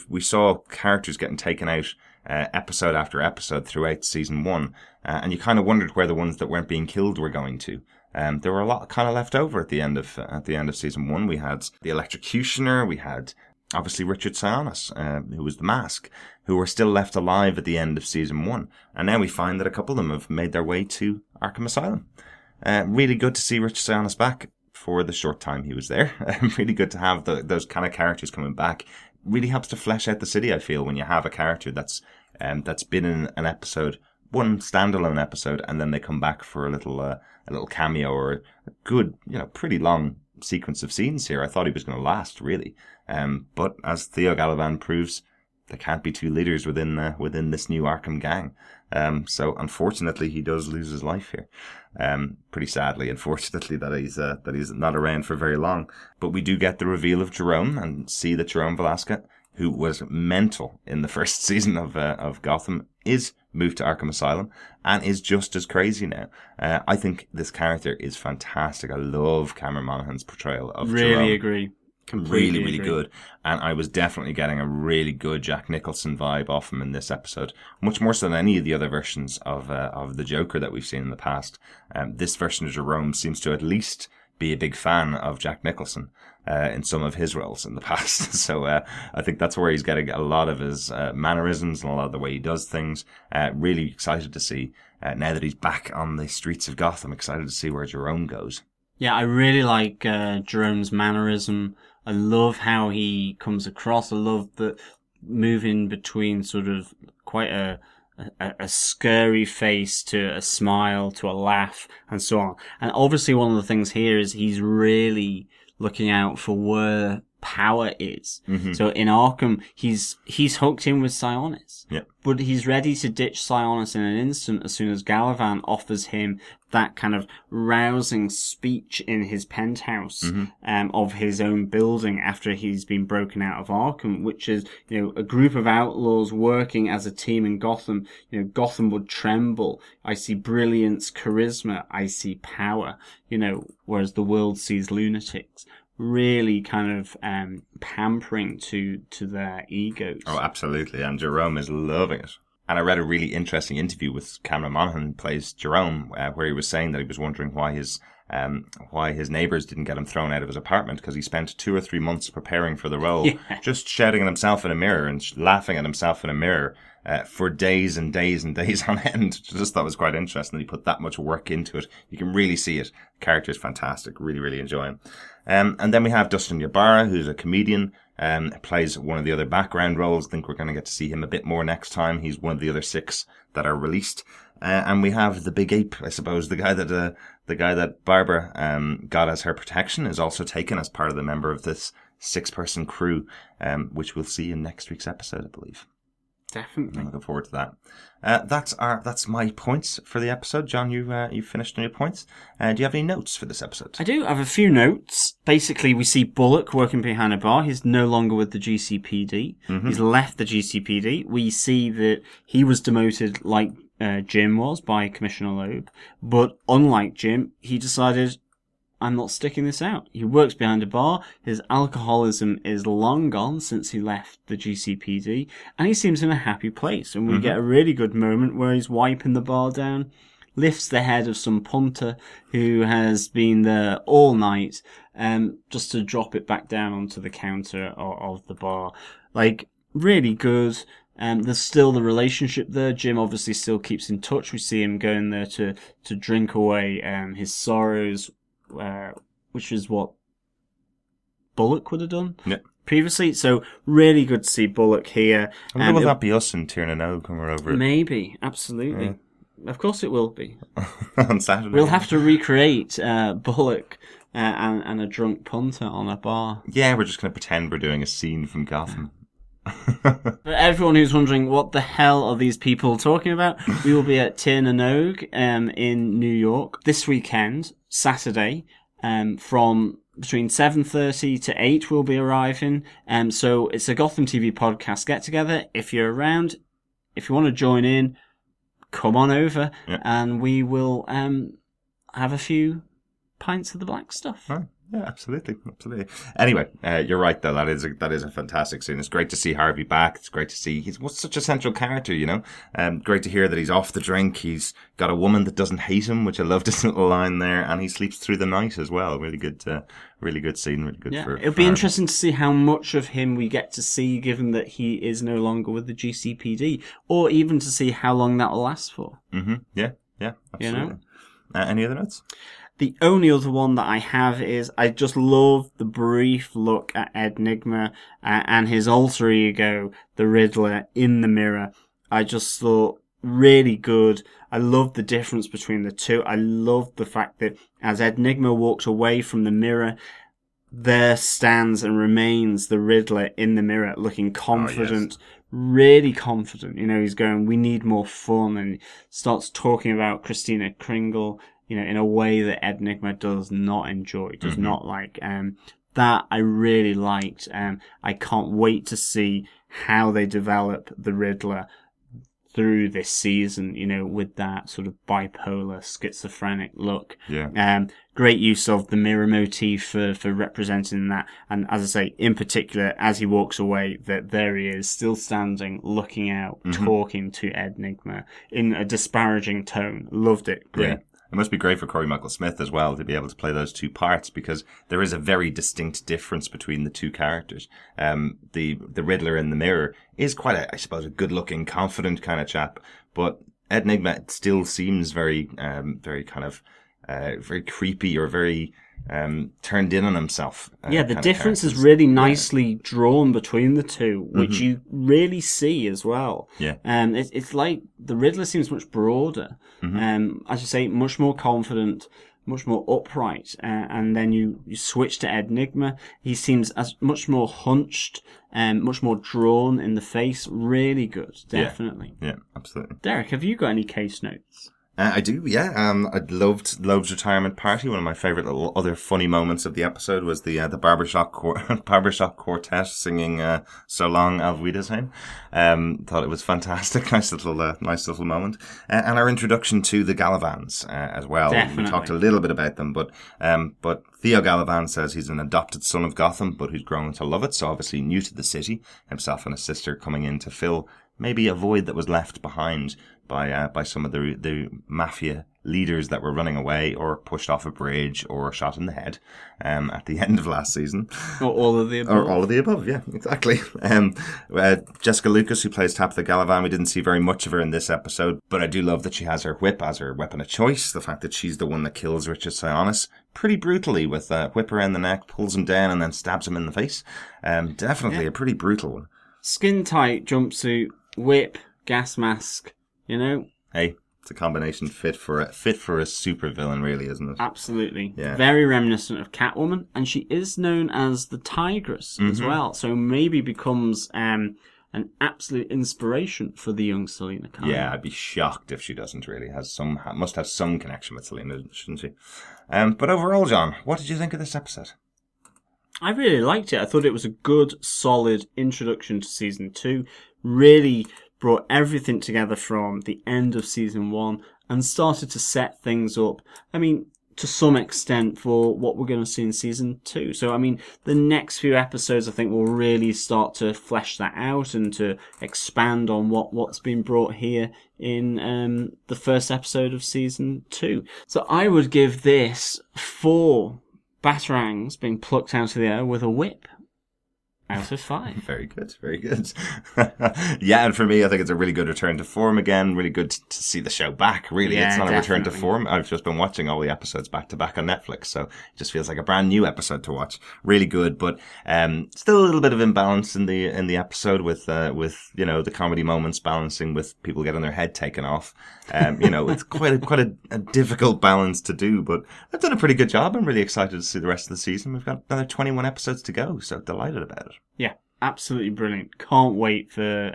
We saw characters getting taken out episode after episode throughout season 1, and you kind of wondered where the ones that weren't being killed were going to. There were a lot kind of left over at the end of season 1. We had the Electrocutioner, we had obviously Richard Sionis, who was the Mask, who were still left alive at the end of season 1. And now we find that a couple of them have made their way to Arkham Asylum. Really good to see Richard Sionis back for the short time he was there. Really good to have those kind of characters coming back. Really helps to flesh out the city, I feel, when you have a character that's been in an episode, one standalone episode, and then they come back for a little cameo or a good, pretty long sequence of scenes here. I thought he was going to last, really. But as Theo Galavan proves, there can't be two leaders within this new Arkham Gang. So unfortunately, he does lose his life here. Pretty sadly, unfortunately, that he's not around for very long. But we do get the reveal of Jerome and see that Jerome Velasquez, who was mental in the first season of Gotham, is moved to Arkham Asylum and is just as crazy now. I think this character is fantastic. I love Cameron Monaghan's portrayal of Jerome. Really agree. Completely really agree. good. And I was definitely getting a really good Jack Nicholson vibe off him in this episode, much more so than any of the other versions of the Joker that we've seen in the past. This version of Jerome seems to at least be a big fan of Jack Nicholson in some of his roles in the past. So I think that's where he's getting a lot of his mannerisms and a lot of the way he does things. Really excited to see, now that he's back on the streets of Gotham, excited to see where Jerome goes. Yeah, I really like Jerome's mannerism. I love how he comes across. I love the moving between sort of quite a scary face to a smile to a laugh and so on. And obviously one of the things here is he's really looking out for where power is. Mm-hmm. So in Arkham, he's hooked in with Sionis. Yep. But he's ready to ditch Sionis in an instant as soon as Galavan offers him that kind of rousing speech in his penthouse of his own building after he's been broken out of Arkham, which is, a group of outlaws working as a team in Gotham. Gotham would tremble. I see brilliance, charisma. I see power, whereas the world sees lunatics. Really kind of pampering to their egos. Oh, absolutely. And Jerome is loving it. And I read a really interesting interview with Cameron Monaghan, who plays Jerome, where he was saying that he was wondering why his neighbours didn't get him thrown out of his apartment, because he spent 2 or 3 months preparing for the role, just shouting at himself in a mirror and laughing at himself in a mirror for days and days and days on end. I just thought it was quite interesting that he put that much work into it. You can really see it. The character is fantastic. Really, really enjoy him. And then we have Dustin Ybarra, who's a comedian, plays one of the other background roles. I think we're going to get to see him a bit more next time. He's one of the other 6 that are released. And we have the Big Ape, I suppose, the guy that Barbara got as her protection, is also taken as part of the member of this 6-person crew, which we'll see in next week's episode, I believe. Definitely. I'm looking forward to that. That's my points for the episode. John, you finished on your points. Do you have any notes for this episode? I do have a few notes. Basically, we see Bullock working behind a bar. He's no longer with the GCPD. Mm-hmm. He's left the GCPD. We see that he was demoted like Jim was by Commissioner Loeb. But unlike Jim, he decided, I'm not sticking this out. He works behind a bar. His alcoholism is long gone since he left the GCPD. And he seems in a happy place. And we get a really good moment where he's wiping the bar down, lifts the head of some punter who has been there all night, just to drop it back down onto the counter of the bar. Like, really good. There's still the relationship there. Jim obviously still keeps in touch. We see him going there to drink away his sorrows, which is what Bullock would have done previously. So really good to see Bullock here. Will that be us and Tiernan Oak when we're over it? Maybe, absolutely. Yeah. Of course it will be. On Saturday. We'll have to recreate Bullock and a drunk punter on a bar. Yeah, we're just going to pretend we're doing a scene from Gotham. For everyone who's wondering what the hell are these people talking about, we will be at Tir na Nog in New York this weekend, Saturday, from between 7:30 to 8 we'll be arriving. So it's a Gotham TV podcast get-together. If you're around, if you want to join in, come on over, and we will have a few pints of the black stuff. Right. Yeah, absolutely. Anyway, you're right though. That is a fantastic scene. It's great to see Harvey back. It's great to see he's such a central character. Great to hear that he's off the drink. He's got a woman that doesn't hate him, which I loved this little line there, and he sleeps through the night as well. Really good scene. Really good. Yeah, it'll be interesting to see how much of him we get to see, given that he is no longer with the GCPD, or even to see how long that will last for. Mm-hmm. Yeah, absolutely. Any other notes? The only other one that I have is I just love the brief look at Enigma and his alter ego, the Riddler, in the mirror. I just thought really good. I love the difference between the two. I love the fact that as Enigma walks away from the mirror, there stands and remains the Riddler in the mirror, looking confident, really confident. He's going, we need more fun, and starts talking about Christina Kringle, in a way that Enigma does not enjoy, does not like. That I really liked. I can't wait to see how they develop the Riddler through this season, with that sort of bipolar, schizophrenic look. Yeah. Great use of the mirror motif for representing that. And as I say, in particular, as he walks away, that there he is, still standing, looking out, talking to Enigma in a disparaging tone. Loved it. Great. Yeah. It must be great for Corey Michael Smith as well to be able to play those two parts, because there is a very distinct difference between the two characters. The Riddler in the mirror is quite a good-looking, confident kind of chap, but Enigma still seems very kind of very creepy or very turned in on himself. The difference is really nicely drawn between the two, which you really see as well. Yeah. It's like the Riddler seems much broader, as you say, much more confident, much more upright, and then you switch to Enigma. He seems as much more hunched and much more drawn in the face. Really good, definitely. Yeah, absolutely. Derek, have you got any case notes? I do, yeah. I loved Loeb's retirement party. One of my favourite little other funny moments of the episode was the barbershop quartet singing "So Long Auf Wiedersehen." Thought it was fantastic. Nice little moment. And our introduction to the Galavans as well. Definitely. We talked a little bit about them, but Theo Galavan says he's an adopted son of Gotham, but who's grown to love it. So obviously new to the city, himself and his sister coming in to fill maybe a void that was left behind by some of the mafia leaders that were running away or pushed off a bridge or shot in the head at the end of last season. Or all of the above. Or all of the above, yeah, exactly. Jessica Lucas, who plays Tabitha Galavan, we didn't see very much of her in this episode, but I do love that she has her whip as her weapon of choice. The fact that she's the one that kills Richard Sionis pretty brutally with a whip around the neck, pulls him down and then stabs him in the face. Definitely a pretty brutal one. Skin tight jumpsuit, whip, gas mask, Hey, it's a combination fit for a supervillain, really, isn't it? Absolutely. Yeah. Very reminiscent of Catwoman, and she is known as the Tigress as well, so maybe becomes an absolute inspiration for the young Selena Kyle. Yeah, I'd be shocked if she doesn't really. Must have some connection with Selena, shouldn't she? But overall, John, what did you think of this episode? I really liked it. I thought it was a good, solid introduction to Season 2. Really brought everything together from the end of Season 1 and started to set things up, to some extent, for what we're going to see in Season 2. So, the next few episodes, I think, will really start to flesh that out and to expand on what's been brought here in the first episode of Season 2. So I would give this 4 batarangs being plucked out of the air with a whip out of 5. Very good, very good. Yeah, and for me, I think it's a really good return to form again. Really good to see the show back, really. Yeah, it's not definitely. a return to form. I've just been watching all the episodes back to back on Netflix, so it just feels like a brand new episode to watch. Really good, but still a little bit of imbalance in the episode with the comedy moments balancing with people getting their head taken off. It's quite a difficult balance to do, but they've done a pretty good job. I'm really excited to see the rest of the season. We've got another 21 episodes to go, so delighted about it. Yeah, absolutely brilliant. Can't wait for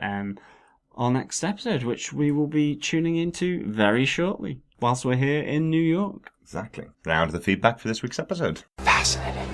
our next episode, which we will be tuning into very shortly whilst we're here in New York. Exactly. Now to the feedback for this week's episode. Fascinating.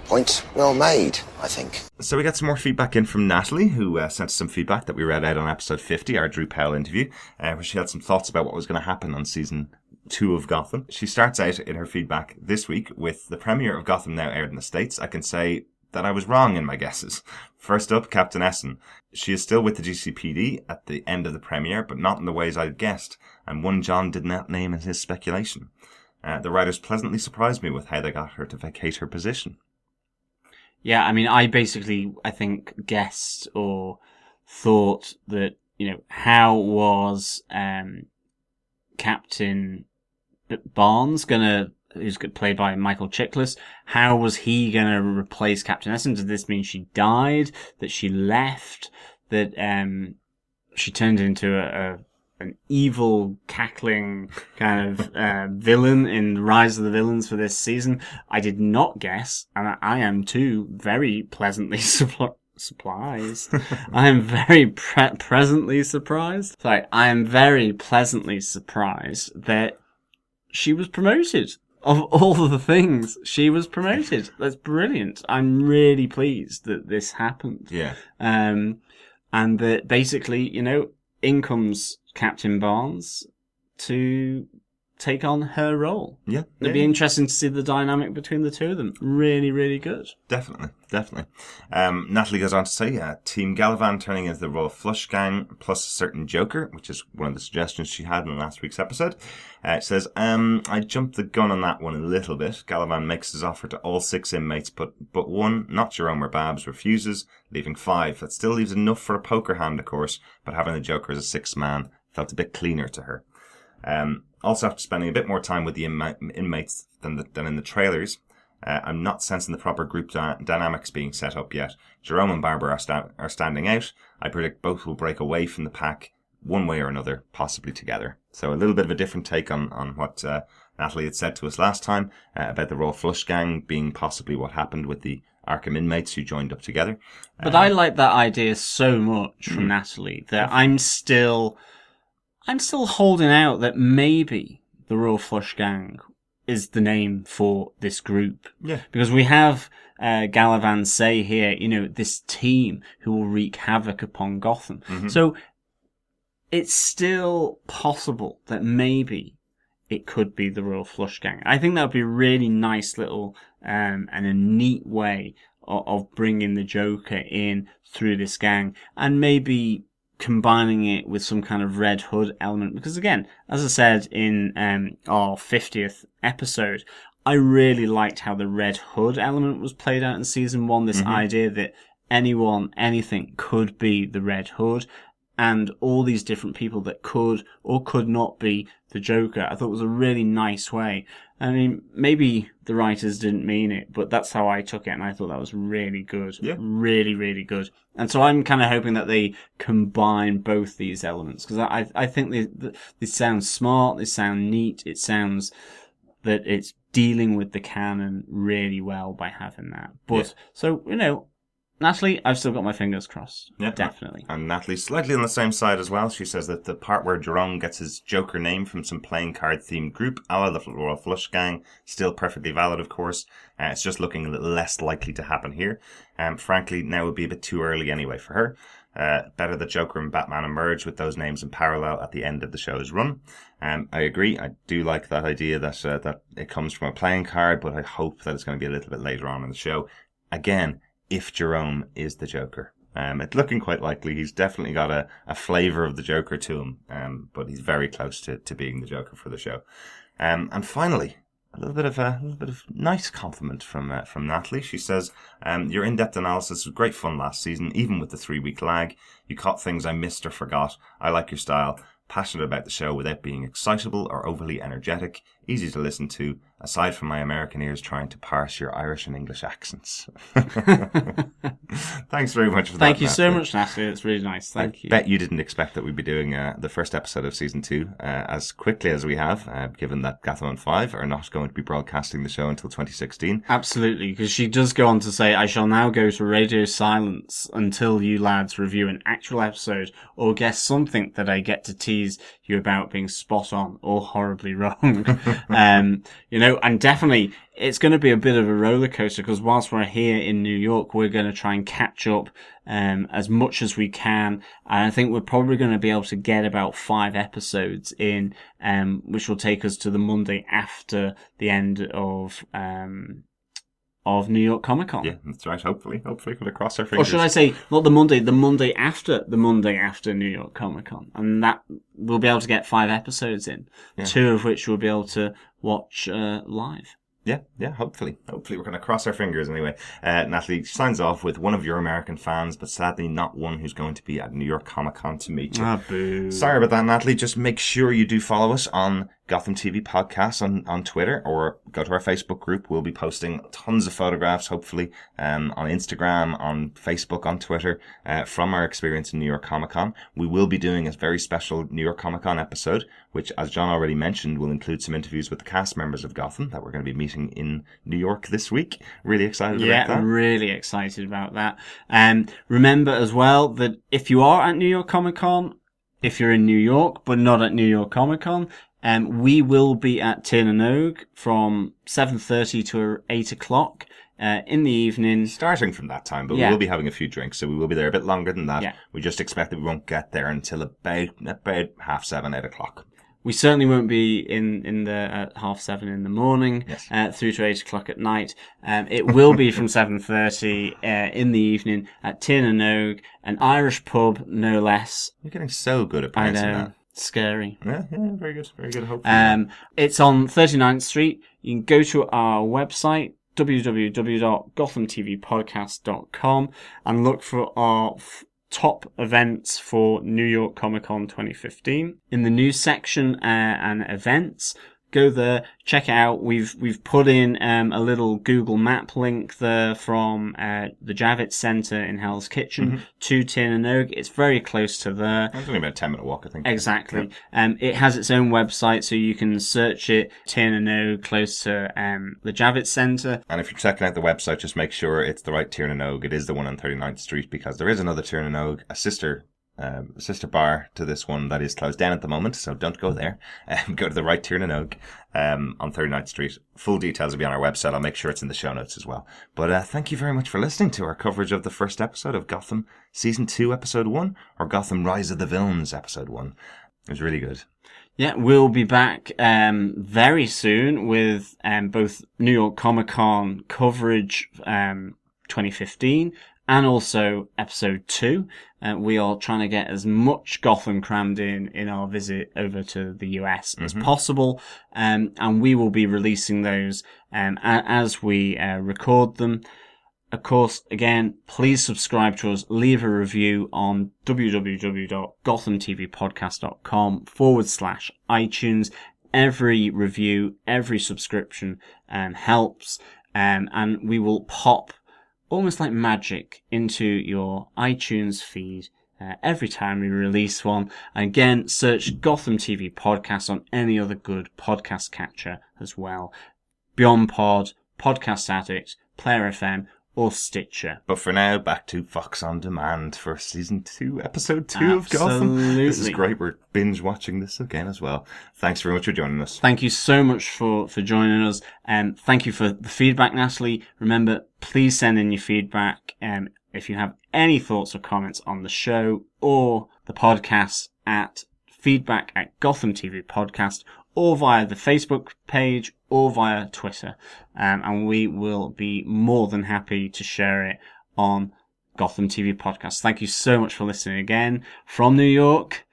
Point well made, I think. So we got some more feedback in from Natalie, who sent us some feedback that we read out on episode 50, our Drew Powell interview, where she had some thoughts about what was going to happen on season 2 of Gotham. She starts out in her feedback this week with the premiere of Gotham now aired in the States. I can say that I was wrong in my guesses. First up, Captain Essen. She is still with the GCPD at the end of the premiere, but not in the ways I'd guessed, and one John did not name in his speculation. The writers pleasantly surprised me with how they got her to vacate her position. Yeah, I mean, I think, guessed or thought that, how was Captain Barnes who's played by Michael Chiklis, how was he gonna replace Captain Essen? Does this mean she died? That she left? That she turned into an evil, cackling kind of villain in Rise of the Villains for this season? I did not guess, and I am too very pleasantly surprised. I am very presently surprised. Sorry, I am very pleasantly surprised that she was promoted. Of all the things, she was promoted. That's brilliant. I'm really pleased that this happened. Yeah. And that basically, in comes Captain Barnes to take on her role. Yeah. It'd be interesting to see the dynamic between the two of them. Really, really good. Definitely. Natalie goes on to say, Team Galavan turning into the Royal Flush Gang plus a certain Joker, which is one of the suggestions she had in last week's episode. It says, I jumped the gun on that one a little bit. Galavan makes his offer to all 6 inmates, but one, not Jerome or Babs, refuses, leaving 5. That still leaves enough for a poker hand, of course, but having the Joker as a 6th man felt a bit cleaner to her. Also, after spending a bit more time with the inmates than in the trailers, I'm not sensing the proper group dynamics being set up yet. Jerome and Barbara are standing out. I predict both will break away from the pack one way or another, possibly together. So a little bit of a different take on what Natalie had said to us last time about the Royal Flush Gang being possibly what happened with the Arkham inmates who joined up together. But I like that idea so much from Natalie that I'm still holding out that maybe the Royal Flush Gang is the name for this group. Yeah. Because we have Galavan say here, this team who will wreak havoc upon Gotham. Mm-hmm. So it's still possible that maybe it could be the Royal Flush Gang. I think that would be a really nice little and a neat way of bringing the Joker in through this gang, and maybe combining it with some kind of Red Hood element. Because again, as I said in our 50th episode, I really liked how the Red Hood element was played out in season 1. This idea that anyone, anything could be the Red Hood, and all these different people that could or could not be the Joker. I thought it was a really nice way. I mean, maybe the writers didn't mean it, but that's how I took it, and I thought that was really good. Yeah. Really, really good. And so I'm kind of hoping that they combine both these elements, because I think they sound smart, they sound neat, it sounds that it's dealing with the canon really well by having that. But, so, Natalie, I've still got my fingers crossed. Yeah, definitely. And Natalie's slightly on the same side as well. She says that the part where Jerome gets his Joker name from some playing card themed group, a la the Royal Flush Gang, still perfectly valid, of course. It's just looking a little less likely to happen here. Frankly, now would be a bit too early anyway for her. Better that Joker and Batman emerge with those names in parallel at the end of the show's run. I agree. I do like that idea that it comes from a playing card, but I hope that it's going to be a little bit later on in the show. Again, if Jerome is the Joker. It's looking quite likely. He's definitely got a flavour of the Joker to him, but he's very close to being the Joker for the show. And finally, a little bit of nice compliment from Natalie. She says, your in-depth analysis was great fun last season, even with the 3-week lag. You caught things I missed or forgot. I like your style. Passionate about the show without being excitable or overly energetic. easy to listen to, aside from my American ears trying to parse your Irish and English accents. Thanks very much for that. Thank you so Natalie. much, Natalie. It's really nice. Thank you. Bet you didn't expect that we'd be doing the first episode of season 2 as quickly as we have, given that Gotham and 5 are not going to be broadcasting the show until 2016. Absolutely, because she does go on to say, I shall now go to radio silence until you lads review an actual episode or guess something that I get to tease you about being spot on or horribly wrong. And definitely it's going to be a bit of a roller coaster, because whilst we're here in New York, we're going to try and catch up as much as we can. And I think we're probably going to be able to get about 5 episodes in, which will take us to the Monday after the end of New York Comic Con. Yeah, that's right. Hopefully, we're going to cross our Or fingers. should I say, not the Monday after New York Comic Con. And that we'll be able to get 5 episodes in, 2 of which we'll be able to watch live. Yeah, hopefully. Hopefully we're going to cross our fingers anyway. Natalie signs off with one of your American fans, but sadly not one who's going to be at New York Comic Con to meet you. Boo. Sorry about that, Natalie. Just make sure you do follow us on Gotham TV Podcast on Twitter, or go to our Facebook group. We'll be posting tons of photographs, hopefully, on Instagram, on Facebook, on Twitter, from our experience in New York Comic Con. We will be doing a very special New York Comic Con episode, which, as John already mentioned, will include some interviews with the cast members of Gotham that we're going to be meeting in New York this week. Really excited about that. Yeah, really excited about that. Remember as well that if you are at New York Comic Con, if you're in New York but not at New York Comic Con, we will be at Tir na Nog from 7:30 to 8 o'clock in the evening. Starting from that time, but Yeah. we will be having a few drinks, so we will be there a bit longer than that. Yeah. We just expect that we won't get there until about 7:30, 8 o'clock. We certainly won't be in there at 7:30 in the morning, Yes. through to 8 o'clock at night. It will be from 7:30 in the evening at Tir na Nog, an Irish pub, no less. You're getting so good at I pronouncing know, that. scary. Yeah, very good, very good. Hopefully. It's on 39th Street. You can go to our website, www.gothamtvpodcast.com, and look for our top events for New York Comic Con 2015. In the news section and events, go there, check it out. We've put in a little Google Map link there from the Javits Center in Hell's Kitchen to Tir na Nog. It's very close to there. It's only about a 10-minute walk, I think. Exactly. It has its own website, so you can search it, Tir na Nog, close to the Javits Center. And if you're checking out the website, just make sure it's the right Tir na Nog. It is the one on 39th Street, because there is another Tir na Nog, a sister bar to this one that is closed down at the moment, so don't go there. Go to the right Tir na Nog on 39th Street. Full details will be on our website. I'll make sure it's in the show notes as well. But thank you very much for listening to our coverage of the first episode of Gotham Season 2, Episode 1, or Gotham Rise of the Villains, Episode 1. It was really good. Yeah, we'll be back very soon with both New York Comic Con coverage 2015 and also episode 2. We are trying to get as much Gotham crammed in our visit over to the US as possible. And we will be releasing those as we record them. Of course, again, please subscribe to us, leave a review on www.gothamtvpodcast.com/iTunes. Every review, every subscription helps. And we will pop almost like magic into your iTunes feed every time we release one. And again, search Gotham TV Podcast on any other good podcast catcher as well. Beyond Pod, Podcast Addict, Player FM, or Stitcher. But for now, back to Fox On Demand for Season 2, Episode 2 of Gotham. Absolutely. This is great. We're binge watching this again as well. Thanks very much for joining us. Thank you so much for joining us. And thank you for the feedback, Natalie. Remember, please send in your feedback. If you have any thoughts or comments on the show or the podcast, at feedback@Gotham TV Podcast, or via the Facebook page, or via Twitter. And we will be more than happy to share it on Gotham TV Podcast. Thank you so much for listening again. From New York,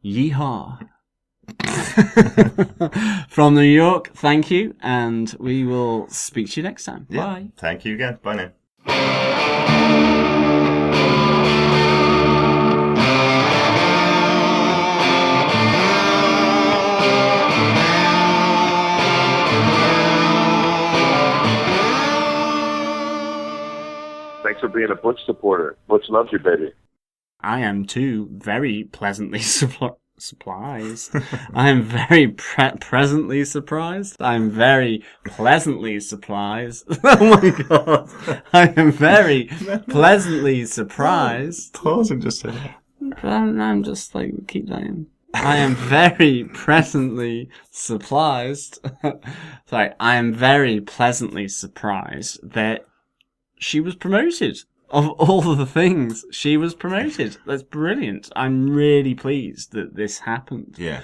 yeehaw. From New York, thank you, and we will speak to you next time. Yeah. Bye. Thank you again. Bye now. Thanks for being a Butch supporter. Butch loves you, baby. I am too very pleasantly surprised. I am very presently surprised. I'm very pleasantly surprised. Oh my god. I am very pleasantly surprised. Pause and just say that. I'm just like, keep that in. I am very presently surprised. Sorry, I am very pleasantly surprised that she was promoted. Of all of the things, she was promoted. That's brilliant. I'm really pleased that this happened. Yeah.